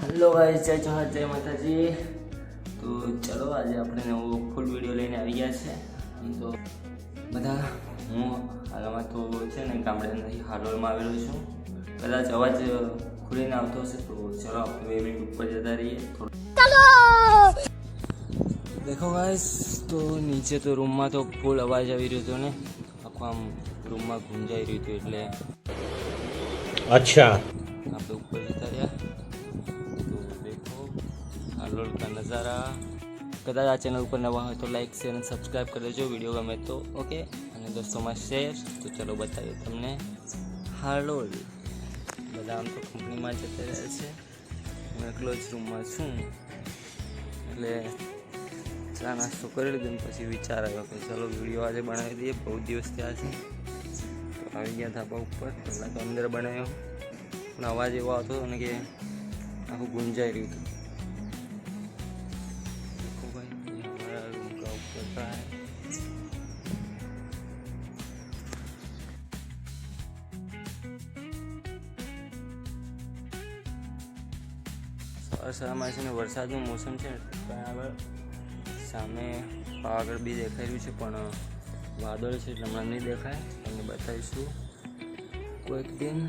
Hello guys, जय जोहार, जय माताजी। तो चलो आज આપણે નવો ફૂલ વિડીયો લઈને આવી ગયા છે। તો બધા હું હાલમાં તો છે ને ગામડે નથી, હાલોલમાં આવેલો છું। કદાચ અવાજ ખુલીને આવતો હશે તો ચલો આપણે 2 મિનિટ ઉપર જતા રહીએ। ચલો देखो गाइस, तो नीचे तो रूम में तो फूल अवाज આવી રહ્યો હતો ને, આખો આમ રૂમમાં ગુંજાઈ રહ્યું હતું એટલે अच्छा આપણે ઉપર જતા રહ્યા। हालोल का नज़ारा। कदाच आ चैनल पर नवा हो तो लाइक शेयर और सब्सक्राइब कर देजो, वीडियो गमे तो ओके और दोस्तों में शेयर। तो चलो बताइए तमने हालोल। बधा आम तो कंपनी में जते रहे छे, हूँ एकलो ज रूम में छूँ એટલે ચા નાસ્તો કરી લીધો ને પછી વિચાર આવ્યો કે ચલો વિડીયો આજે બનાવી દઈએ। બહુ દિવસ થયા છે તો આવી ગયા ધાબા ઉપર। પહેલાં તો અંદર બનાવ્યો પણ અવાજ એવો આવતો હતો ને કે આખું ગુંજાઈ રહ્યું હતું। સવારમાં છે ને વરસાદનું મોસમ છે, ત્યાં આગળ સામે પાવાગઢ બી દેખાઈ રહ્યું છે પણ વાદળ છે એટલે હમણાં નહીં દેખાય, તમને બતાવીશું કોઈક દિન।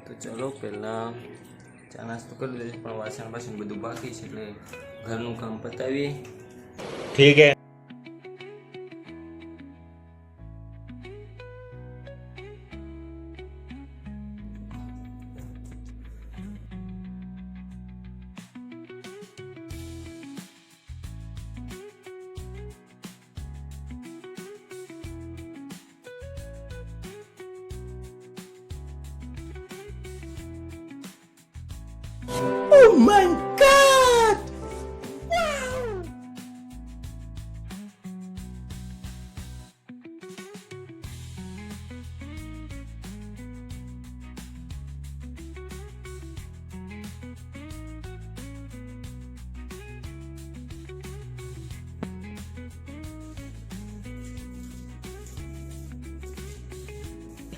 તો ચલો પહેલાં ચા નાસ્તો કરી લઈશ પણ વાસણ બધું બાકી છે એટલે ઘરનું કામ પતાવીએ। ठीक है। Oh my God!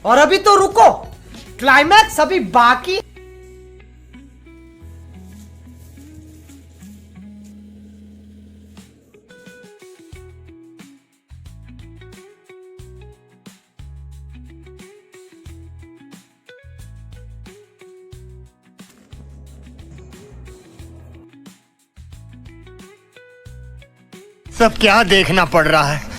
और अभी तो रुको, क्लाइमैक्स अभी बाकी। सब क्या देखना पड़ रहा है।